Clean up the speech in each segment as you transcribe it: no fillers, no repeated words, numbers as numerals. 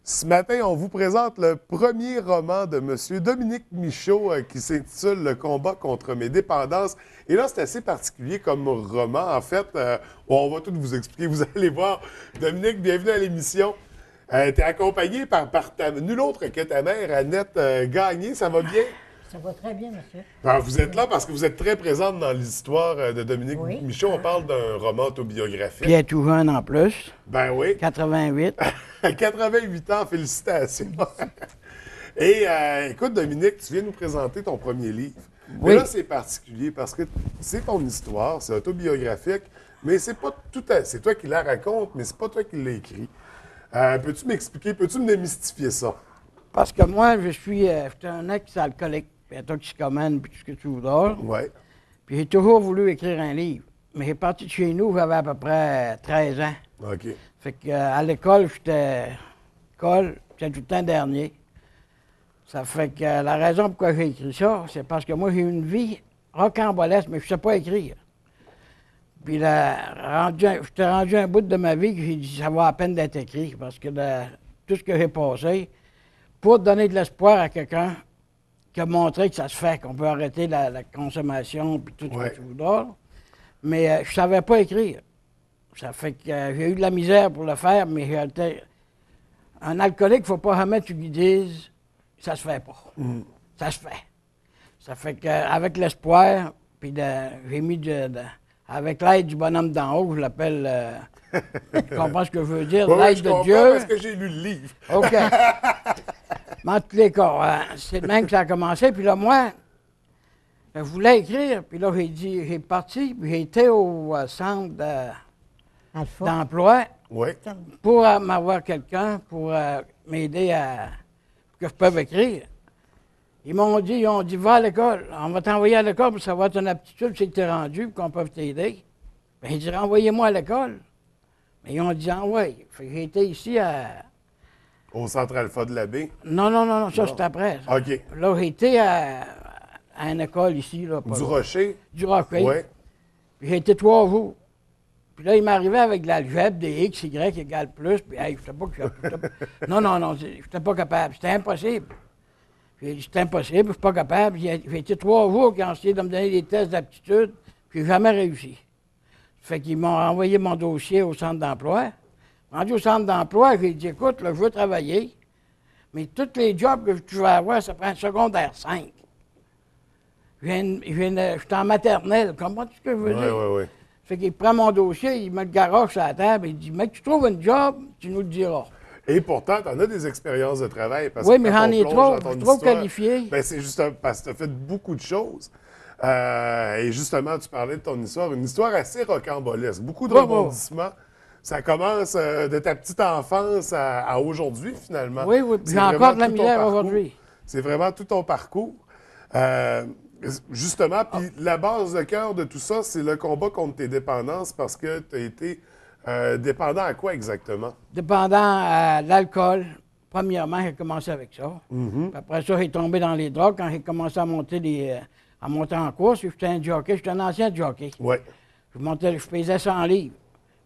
Ce matin, on vous présente le premier roman de M. Dominique Michaud qui s'intitule Le combat contre mes dépendances. Et là, c'est assez particulier comme roman. En fait, on va tout vous expliquer. Vous allez voir. Dominique, bienvenue à l'émission. Tu es accompagné par nul autre que ta mère, Annette Gagné. Ça va bien? Ça va très bien, monsieur. Alors, vous êtes là parce que vous êtes très présente dans l'histoire de Dominique Oui. Michaud. On parle d'un roman autobiographique. Puis elle est tout jeune en plus, Ben oui. 88. À 88 ans, félicitations. Et écoute, Dominique, tu viens nous présenter ton premier livre. Mais Oui. là, c'est particulier parce que c'est ton histoire, c'est autobiographique, mais c'est pas tout à... C'est toi qui la raconte, mais c'est pas toi qui l'as écrit. Peux-tu m'expliquer, peux-tu me démystifier ça? Parce que moi, je suis un ex-alcoolique, puis un toxicomane, puis tout ce que tu voudras. Oui. Puis j'ai toujours voulu écrire un livre. Mais j'ai parti de chez nous, j'avais à peu près 13 ans. OK. Fait qu'à l'école, j'étais tout le temps dernier. Ça fait que la raison pourquoi j'ai écrit ça, c'est parce que moi, j'ai eu une vie rocambolesque, mais je ne sais pas écrire. Puis j'étais rendu un bout de ma vie que j'ai dit, ça vaut à peine d'être écrit, parce que tout ce que j'ai passé, pour donner de l'espoir à quelqu'un qui a montré que ça se fait, qu'on peut arrêter la consommation, puis tout ce Ouais. que tu voudras. Mais je ne savais pas écrire. Ça fait que j'ai eu de la misère pour le faire, mais un alcoolique, il ne faut pas jamais que tu lui dises ça se fait pas. Ça se fait. Ça fait qu'avec l'espoir, puis j'ai mis avec l'aide du bonhomme d'en haut, je l'appelle, tu comprends ce que je veux dire, Oui, l'aide je de comprends Dieu. parce que j'ai lu le livre. OK. Mais en tous les cas, c'est de même que ça a commencé. Puis là, moi, je voulais écrire. Puis là, j'ai parti, puis j'ai été au centre Alpha. d'emploi Oui. pour m'avoir quelqu'un pour m'aider à que je puisse écrire. Ils m'ont dit, va à l'école. On va t'envoyer à l'école pour savoir ton aptitude, c'est que tu es rendu, pour qu'on peut t'aider. Bien, ils dit, renvoyez-moi à l'école. Mais ils ont dit, envoyez. Fait que j'ai été ici Au centre Alpha de la baie. Non, ça Non. c'est après. Ça. OK. Là, j'ai été à une école ici. Là, pas Du loin. Rocher. Du Rocher. Oui. Puis j'ai été 3 jours. Puis là, il m'arrivait avec de l'algèbre, des X, Y égale plus. Puis, hey, je sais pas que Non, je n'étais pas capable. C'était impossible. J'ai dit, c'est impossible, je suis pas capable. J'ai été 3 jours qui ont essayé de me donner des tests d'aptitude, puis j'ai jamais réussi. Fait qu'ils m'ont envoyé mon dossier au centre d'emploi. Rendu au centre d'emploi, j'ai dit, écoute, là, je veux travailler, mais tous les jobs que tu vas avoir, ça prend un secondaire 5. Je suis en maternelle, comment tu ce que je veux Oui, dire? oui, oui. Fait qu'il prend mon dossier, il me le garoche sur la table, il dit, mec, tu trouves un job, tu nous le diras. Et pourtant, tu en as des expériences de travail. Parce Oui, que mais quand j'en on ai plonge trop, dans ton je suis trop histoire, qualifié. ben, c'est justement parce que tu as fait beaucoup de choses. Et justement, tu parlais de ton histoire, une histoire assez rocambolesque. Beaucoup de Oui, rebondissements. Ça commence de ta petite enfance à aujourd'hui, finalement. Oui, C'est j'ai vraiment encore de la tout ton misère parcours. aujourd'hui. C'est vraiment tout ton parcours. Justement, puis la base de cœur de tout ça, c'est le combat contre tes dépendances parce que tu as été dépendant à quoi exactement? Dépendant à l'alcool, premièrement, j'ai commencé avec ça. Puis après ça, j'ai tombé dans les drogues quand j'ai commencé à monter en course. J'étais un jockey, j'étais un ancien jockey. Oui. Je pesais 100 livres.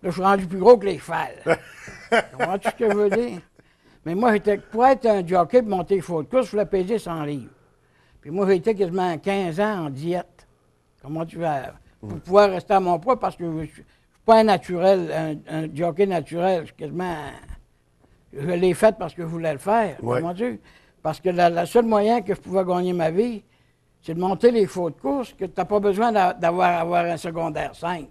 Là, je suis rendu plus gros que les chevals. Comprends-tu ce que je veux dire? Mais moi, pour être un jockey et monter les chevaux de course, je voulais peser 100 livres. Puis moi, j'ai été quasiment 15 ans en diète. Comment tu vas... Pour pouvoir rester à mon poids, parce que je ne suis pas un naturel, un jockey naturel. Je suis quasiment... Je l'ai fait parce que je voulais le faire. Ouais. Comprends-tu? Parce que le seul moyen que je pouvais gagner ma vie, c'est de monter les chevaux de course, que tu n'as pas besoin d'avoir un secondaire 5.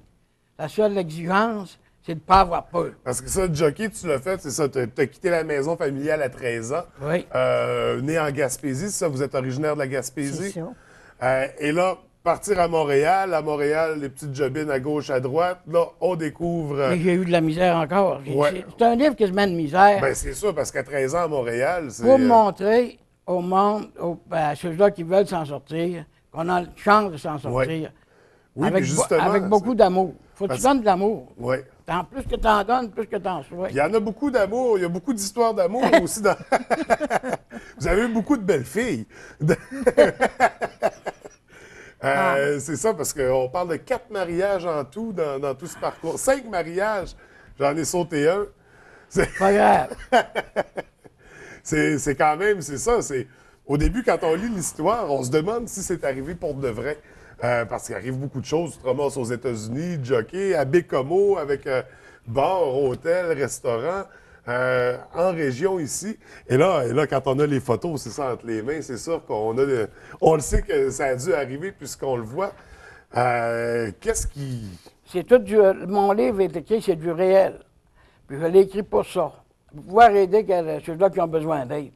La seule exigence, c'est de ne pas avoir peur. Parce que ça, le jockey, tu l'as fait, c'est ça. Tu as quitté la maison familiale à 13 ans. Oui. Né en Gaspésie, c'est ça? Vous êtes originaire de la Gaspésie? C'est ça. Et là, partir à Montréal, les petites jobines à gauche, à droite, là, on découvre... Mais j'ai eu de la misère encore. Ouais. C'est un livre quasiment de misère ben, c'est sûr, parce qu'à 13 ans à Montréal, c'est... pour montrer au monde, à ceux-là qui veulent s'en sortir, qu'on a une chance de s'en sortir. Ouais. Oui, avec puis justement... avec beaucoup d'amour. Faut que Parce- tu donnes de l'amour. Oui. Plus que tu en donnes, plus que tu en sois. Il y en a beaucoup d'amour. Il y a beaucoup d'histoires d'amour aussi dans... Vous avez eu beaucoup de belles filles. C'est ça, parce qu'on parle de 4 mariages en tout dans tout ce parcours. 5 mariages. J'en ai sauté un. Pas grave. c'est quand même, c'est ça. Au début, quand on lit l'histoire, on se demande si c'est arrivé pour de vrai. Parce qu'il arrive beaucoup de choses. Tu te ramasses aux États-Unis, jockey, à Bécomo, avec bar, hôtel, restaurant, en région ici. Et là, quand on a les photos, c'est ça, entre les mains, c'est sûr qu'on a... on le sait que ça a dû arriver puisqu'on le voit. Qu'est-ce qui... C'est tout mon livre est écrit, c'est du réel. Puis je l'ai écrit pour ça. Pour pouvoir aider ceux-là qui ont besoin d'aide.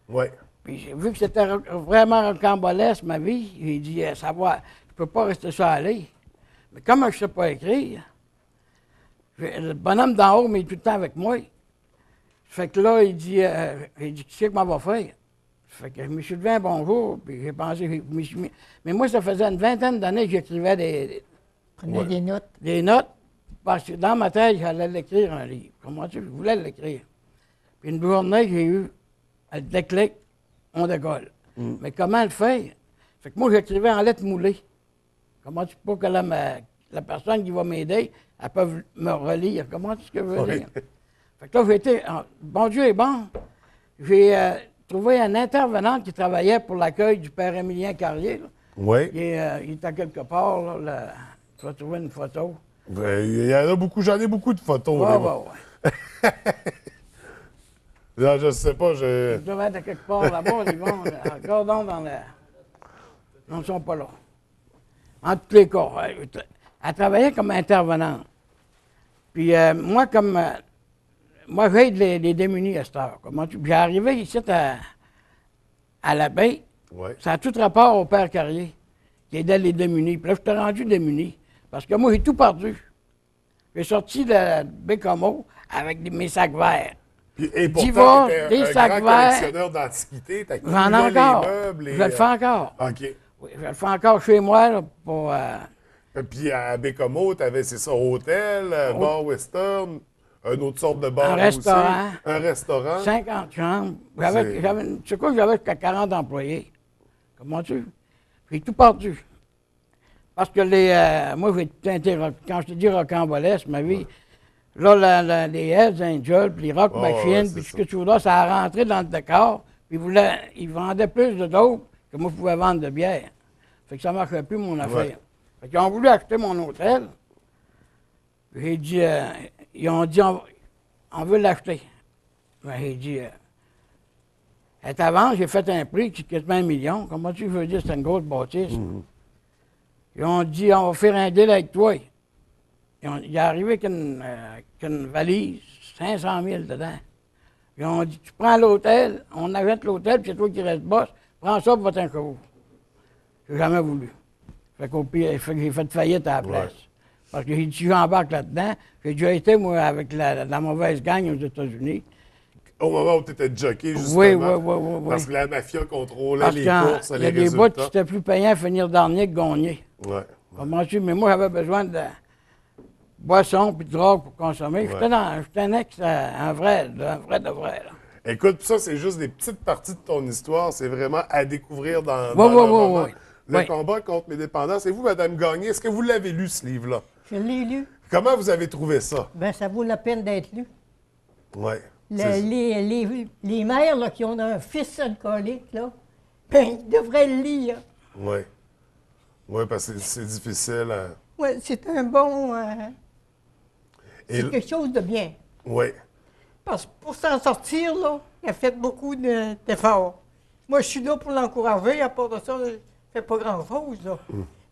Oui. Puis j'ai vu que c'était vraiment rocambolesque, ma vie. J'ai dit, savoir, je peux pas rester ça aller. Mais comme je sais pas écrire, le bonhomme d'en haut, mais il est tout le temps avec moi. Fait que là, il dit, tu sais comment on va faire? Fait que je me suis levé un bonjour, puis j'ai pensé, mais moi, ça faisait une vingtaine d'années que j'écrivais Prenez des notes. des notes, parce que dans ma tête, j'allais l'écrire un livre. Comment tu je voulais l'écrire. Puis une journée, j'ai eu le déclic, on décolle. Mais comment le faire? Fait que moi, j'écrivais en lettres moulées. Comment tu pour que la personne qui va m'aider, elle peut me relire? Comment tu ce que je veux dire? Fait que là, j'ai été, bon Dieu est bon, j'ai trouvé un intervenant qui travaillait pour l'accueil du père Émilien Carrier. Là. Oui. Il était quelque part, là, tu vas trouver une photo. Il y en a beaucoup, j'en ai beaucoup de photos. Ouais, là, ouais, moi. ouais. Non, je sais pas, je... Ils doivent être quelque part là-bas, ils vont, regardons dans la... Ils ne sont pas là. En tous les cas, elle travaillait comme intervenante. Puis moi, moi, j'aide les démunis à cette heure. J'ai arrivé ici à la baie. Ouais. Ça a tout rapport au père Carrier, qui aidait les démunis. Puis là, je t'ai rendu démuni. Parce que moi, j'ai tout perdu. J'ai sorti de Bécomo avec mes sacs verts. Et pourtant, Divorce, tu des étais un sacs grand verts. collectionneur d'antiquités. J'en ai encore. Les meubles. Je le fais encore. OK. Oui, je le fais encore chez moi là, pour... Puis à Bécomo, tu avais, c'est ça, hôtel, bar western, une autre sorte de bar Un aussi. restaurant. Un restaurant. 50 chambres. C'est quoi, j'avais jusqu'à 40 employés. Comment tu? J'ai tout perdu. Parce que moi, j'ai tout quand je te dis rocambolesque, ma vie, là, les Hells Angels, puis les Rock Machines, puis tout ce que tu voudras, ça a rentré dans le décor, puis ils vendaient plus de dope que moi, je pouvais vendre de bière. Fait que ça ne marchait plus, mon affaire. Ouais. Fait qu'ils ont voulu acheter mon hôtel. J'ai dit, ils ont dit, on veut l'acheter. Ben, j'ai dit, à avant, j'ai fait un prix qui coûte 20 millions. Comment tu veux dire, c'est une grosse bâtisse. Ils ont dit, on va faire un deal avec toi. Il est arrivé qu'une valise, 500 000 dedans. Ils ont dit, tu prends l'hôtel, on achète l'hôtel, puis c'est toi qui reste boss. Prends ça pour votre chevaux. J'ai jamais voulu. Fait qu'au pire, j'ai fait faillite à la place. Ouais. Parce que j'ai dit, j'embarque là-dedans. J'ai déjà été, moi, avec la mauvaise gang aux États-Unis. Au moment où tu étais jockey, justement. Oui. Parce que la mafia contrôlait Parce les qu'il courses, y les a des résultats. bouts qui c'était plus payant à finir dernier que gagner. Ouais. Comment tu? Mais moi, j'avais besoin de boisson puis de drogue pour consommer. Ouais. J'étais un vrai de vrai. Là. Écoute, ça, c'est juste des petites parties de ton histoire. C'est vraiment à découvrir dans le Oui. roman. Le Oui. combat contre mes dépendances. Et vous, Mme Gagné, est-ce que vous l'avez lu, ce livre-là? Je l'ai lu. Comment vous avez trouvé ça? Ben, ça vaut la peine d'être lu. Oui. Les mères là, qui ont un fils alcoolique, là, ben, ils devraient le lire. Oui. Oui, parce que c'est difficile. Oui, c'est un bon... Et c'est quelque chose de bien. Oui. Parce que pour s'en sortir, là, il a fait beaucoup d'efforts. Moi, je suis là pour l'encourager. À part de ça, je ne fais pas grand-chose, là.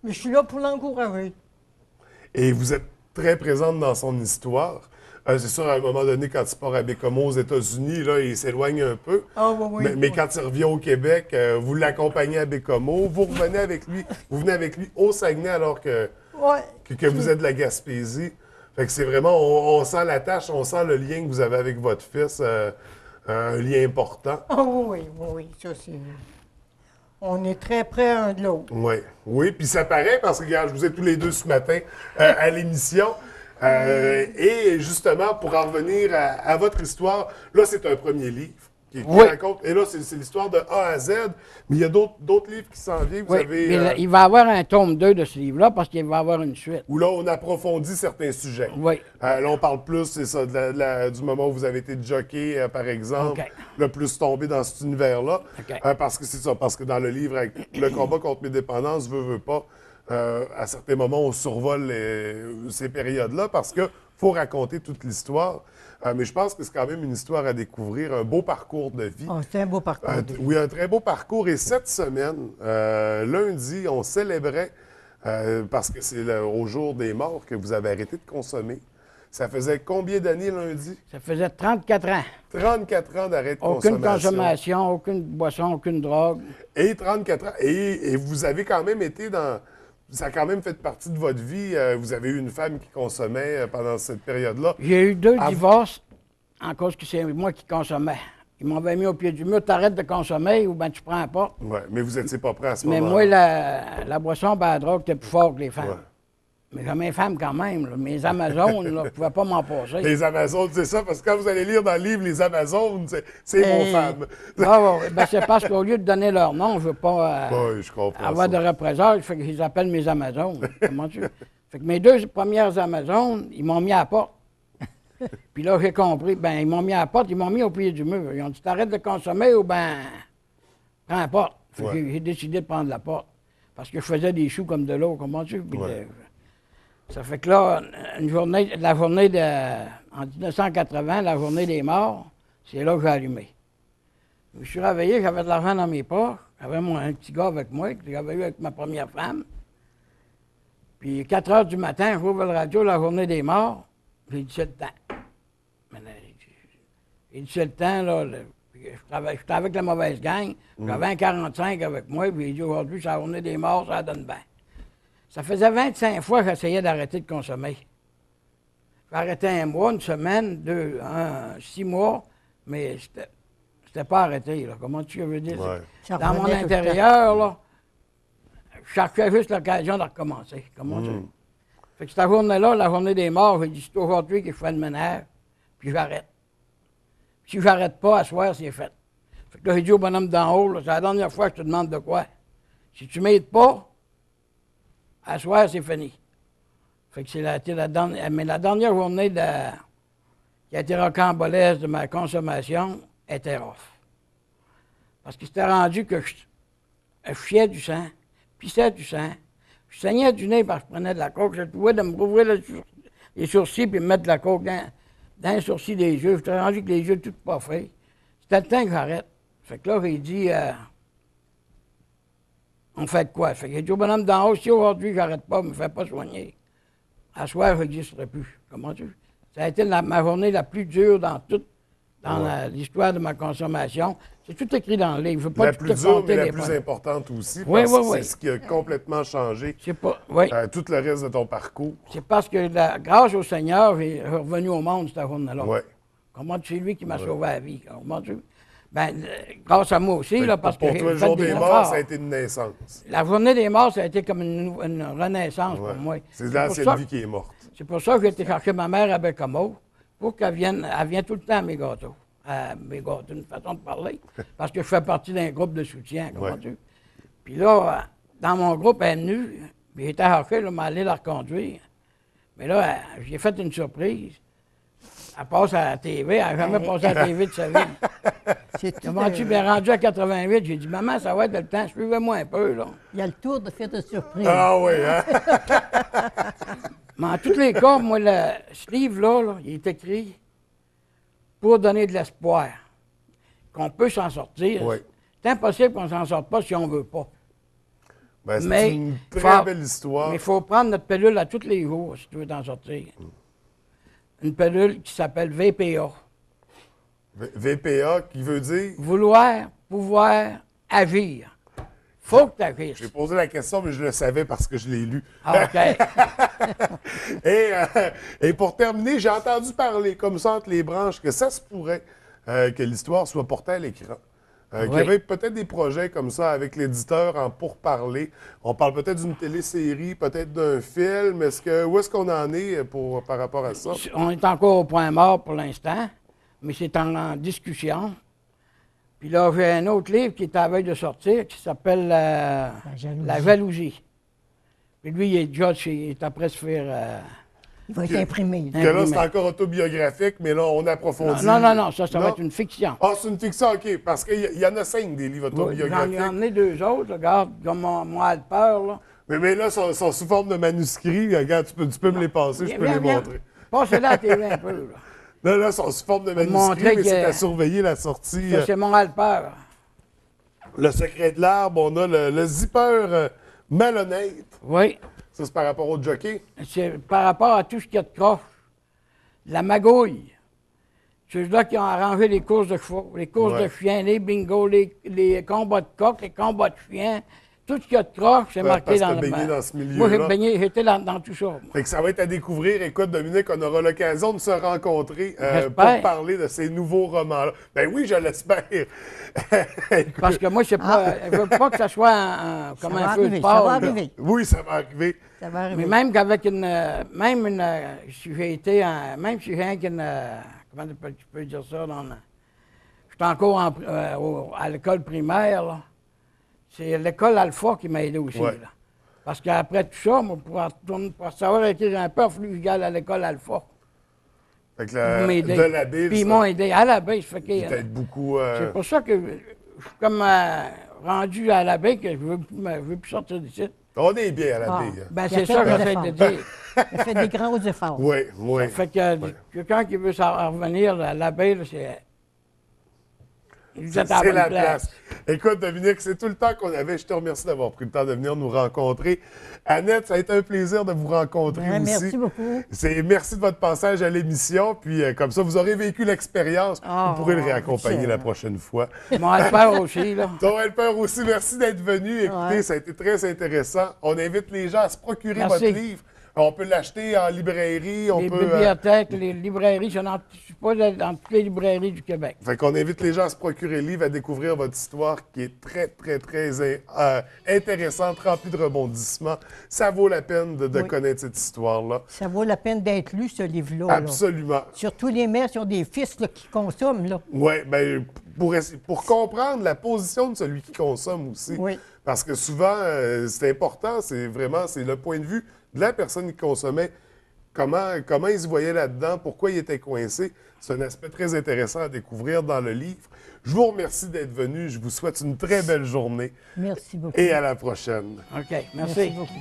Mais je suis là pour l'encourager. Et vous êtes très présente dans son histoire. C'est sûr, à un moment donné, quand il part à Bécomo aux États-Unis, là, il s'éloigne un peu. Ah, oui. Mais quand il revient au Québec, vous l'accompagnez à Bécomo, vous revenez avec lui, vous venez avec lui au Saguenay alors que vous êtes de la Gaspésie. Fait que c'est vraiment, on sent la tâche, on sent le lien que vous avez avec votre fils, un lien important. Ah, oui, ça c'est... On est très près un de l'autre. Oui, puis ça paraît parce que, regarde, je vous ai tous les deux ce matin à l'émission. Et justement, pour en revenir à votre histoire, là, c'est un premier livre. qui Oui. raconte. Et là, c'est l'histoire de A à Z, mais il y a d'autres livres qui s'en viennent. Vous Oui, avez, mais il va y avoir un tome 2 de ce livre-là parce qu'il va y avoir une suite. où là, on approfondit certains sujets. Oui. Là, on parle plus, c'est ça, du moment où vous avez été jockey, par exemple, OK. le plus tombé dans cet univers-là. OK. Parce que c'est ça, parce que dans le livre, avec le combat contre mes dépendances, veut pas, à certains moments, on survole ces périodes-là parce qu'il faut raconter toute l'histoire. Mais je pense que c'est quand même une histoire à découvrir, un beau parcours de vie. Oh, c'est un beau parcours. Oui, un très beau parcours. Et cette semaine, lundi, on célébrait, parce que c'est au jour des morts que vous avez arrêté de consommer. Ça faisait combien d'années lundi? Ça faisait 34 ans. 34 ans d'arrêt de Aucune consommation. consommation, aucune boisson, aucune drogue. Et 34 ans. Et vous avez quand même été dans... Ça a quand même fait partie de votre vie. Vous avez eu une femme qui consommait pendant cette période-là. J'ai eu 2 Ah, divorces en cause que c'est moi qui consommais. Ils m'avaient mis au pied du mur, t'arrêtes de consommer ou bien tu prends pas. Oui, mais vous n'étiez pas prêt à ce Mais moment-là. moi, la boisson, ben, la drogue, était plus fort que les femmes. Ouais. Mais comme mes femmes quand même, là, mes Amazones, là, je ne pouvais pas m'en passer. Les Amazones, c'est ça, parce que quand vous allez lire dans le livre les Amazones, c'est mon femme. Ben, c'est parce qu'au lieu de donner leur nom, je ne veux pas Oui, je comprends avoir ça. de représailles, fait qu'ils appellent mes Amazones. Comment tu... Fait que mes 2 premières Amazones, ils m'ont mis à la porte. Puis là, j'ai compris, ben ils m'ont mis à la porte, ils m'ont mis au pied du mur. Ils ont dit, t'arrêtes de consommer ou ben, prends la porte. Fait que Ouais. j'ai décidé de prendre la porte. Parce que je faisais des choux comme de l'eau, comment tu... Puis Ouais. ça fait que là, la journée en 1980, la journée des morts, c'est là que j'ai allumé. Je suis réveillé, j'avais de l'argent dans mes poches, j'avais un petit gars avec moi, que j'avais eu avec ma première femme. Puis 4 heures du matin, j'ouvre le radio, la journée des morts, j'ai dit c'est le temps. Mais là, j'ai dit c'est le temps, là. J'étais avec la mauvaise gang, j'avais un 45 avec moi, puis j'ai dit aujourd'hui, c'est la journée des morts, ça donne bien. Ça faisait 25 fois que j'essayais d'arrêter de consommer. J'ai arrêté 1 mois, 1 semaine, 6 mois, mais c'était pas arrêté, là. Comment tu veux dire? Ouais. Ça Dans mon revenait tout le intérieur, là, je cherchais juste l'occasion de recommencer. Comment tu... Fait que cette journée-là, la journée des morts, j'ai dit, c'est aujourd'hui que je fais le ménage, puis j'arrête. Si j'arrête pas, à soir, c'est fait. Fait que là, j'ai dit au bonhomme d'en haut, là, c'est la dernière fois que je te demande de quoi. Si tu m'aides pas, à soir, c'est fini. Fait que c'est la dernière, mais la dernière journée qui a été rocambolesque de ma consommation était rough. Parce que c'était rendu que je chiais du sang, pissais du sang, je saignais du nez parce que je prenais de la coke, je trouvais de me rouvrir les sourcils puis me mettre de la coke dans les sourcils des yeux. J'étais rendu avec les yeux tout pas faits. C'était le temps que j'arrête. Fait que là, j'ai dit, on fait de quoi? Fait que j'ai dit au bonhomme d'en haut, si aujourd'hui j'arrête pas, je me fais pas soigner. À soir, je n'existerai plus. Comment tu... Ça a été ma journée la plus dure dans l'histoire de ma consommation. C'est tout écrit dans le livre. Je veux pas La tout plus dure, raconter, mais la les plus points. importante aussi, Oui, parce oui, que oui. c'est ce qui a complètement changé C'est pas... Oui. tout le reste de ton parcours. C'est parce que, grâce au Seigneur, j'ai revenu au monde cette journée-là. Oui. Comment c'est lui qui m'a sauvé la vie. Comment tu... Ben, grâce à moi aussi, là, parce Pour que toi, j'ai le fait jour des des morts, efforts. ça a été une naissance. La journée des morts, ça a été comme une renaissance Ouais. pour moi. C'est pour l'ancienne ça- vie qui est morte. C'est pour ça que j'ai été chercher ma mère à Bécamo pour qu'elle vienne. Elle vient tout le temps à mes gâteaux. À mes gâteaux, une façon de parler. Parce que je fais partie d'un groupe de soutien, comment Ouais. tu... Puis là, dans mon groupe, elle est venue. Puis j'étais chercher, là, m'aller la reconduire. Mais là, j'ai fait une surprise. Elle passe à la TV. Elle n'a jamais passé à la TV de sa vie. C'est tout, Comment tu m'es rendu à 88? J'ai dit, maman, ça va être le temps. Suivez-moi un peu, là. il y a le tour de faire de surprise. Ah oui, hein? Mais en tous les cas, moi, ce livre-là, là, il est écrit pour donner de l'espoir, qu'on peut s'en sortir. Oui. C'est impossible qu'on ne s'en sorte pas si on ne veut pas. Ben, c'est Mais une très faut- belle histoire. Mais il faut prendre notre pilule à tous les jours si tu veux t'en sortir. Une pilule qui s'appelle VPA. VPA, qui veut dire... Vouloir, pouvoir, agir. Faut que tu agisses. J'ai posé la question, mais je le savais parce que je l'ai lu. Ah, OK. Et pour terminer, j'ai entendu parler, comme ça, entre les branches, que ça se pourrait que l'histoire soit portée à l'écran. Qu'il y Oui. avait peut-être des projets comme ça avec l'éditeur en pourparler. On parle peut-être d'une télésérie, peut-être d'un film. Où est-ce qu'on en est par rapport à ça? On est encore au point mort pour l'instant, mais c'est en discussion. Puis là, j'ai un autre livre qui est à la veille de sortir, qui s'appelle La jalousie. Puis lui, il est déjà, il est après se faire... Il va être imprimé. Que là, c'est encore autobiographique, mais là, on approfondit. Non, ça va être une fiction. Ah, c'est une fiction, OK. Parce qu'il y en a 5 des livres J'en autobiographiques. ai emmené 2 autres, là, regarde, comme mon Alpeur, là. Mais là, ils sont sous forme de manuscrits. Regarde, tu peux me les passer, je peux les montrer. Passez-la à la TV un peu, là. Là, ils sont sous forme de manuscrits, montrer mais c'est que- à surveiller la sortie. Ça, c'est mon Alpeur. Le secret de l'arbre, on a le zipper malhonnête. Oui. Ça, c'est par rapport au jockey. C'est par rapport à tout ce qu'il y a de croche. La magouille. Ceux-là qui ont arrangé les courses de chevaux, les courses Ouais. de chiens, les bingos, les combats de coqs, les combats de chiens. Tout ce qu'il y a de croche, c'est Ouais, marqué parce que dans t'as le baigné dans ce milieu-là. Moi, j'ai baigné, j'étais dans tout ça. moi. Fait que ça va être à découvrir. Écoute, Dominique, on aura l'occasion de se rencontrer J'espère. pour parler de ces nouveaux romans-là. Ben oui, je l'espère. Écoute, Parce que moi, je ne veux pas que ça soit comme Ça va un feu de arriver, paille. ça va là. arriver. oui, ça va arriver. Ça va arriver. Mais même qu'avec si j'ai été, même si j'ai un comment tu peux dire ça, j'étais encore à l'école primaire, là. C'est l'école Alpha qui m'a aidé aussi, Ouais. là. Parce qu'après tout ça, moi, pour savoir été un peu, il a fallu que je gagne à l'école Alpha. Fait que Pour m'aider. de la Bible, Puis ils ça m'ont aidé à la baie, ça fait que, peut-être beaucoup. c'est pour ça que je suis comme rendu à la baie que je veux plus sortir d'ici. On est bien à la Ah. Bible. Ben, Il a c'est fait ça que des j'essaie de efforts. dire. Il a fait des grands efforts. Oui, oui. Fait que quelqu'un qui veut s'en revenir, là, la baie, là, c'est. Vous êtes à C'est bonne la place. Écoute, Dominique, c'est tout le temps qu'on avait. Je te remercie d'avoir pris le temps de venir nous rencontrer. Annette, ça a été un plaisir de vous rencontrer Ben, aussi. merci beaucoup. Merci de votre passage à l'émission. Puis comme ça, vous aurez vécu l'expérience. Ah, vous pourrez le réaccompagner c'est- la prochaine fois. Mon Alpère aussi, là. Ton Helper aussi, merci d'être venu. Écoutez, Ouais. ça a été très intéressant. On invite les gens à se procurer Merci. votre livre. On peut l'acheter en librairie. On Les peut, bibliothèques, les librairies, je suis pas dans toutes les librairies du Québec. Fait qu'on invite les gens à se procurer le livre, à découvrir votre histoire qui est très, très, très intéressante, remplie de rebondissements. Ça vaut la peine de Oui. connaître cette histoire-là. Ça vaut la peine d'être lu, ce livre-là. là. Absolument. Surtout les mères qui ont des fils là, qui consomment. Là. Oui, bien, pour comprendre la position de celui qui consomme aussi. Oui. Parce que souvent, c'est important, c'est le point de vue de la personne qui consommait. Comment il se voyait là-dedans, pourquoi il était coincé. C'est un aspect très intéressant à découvrir dans le livre. Je vous remercie d'être venu. Je vous souhaite une très belle journée Merci beaucoup. et à la prochaine. OK, Merci beaucoup.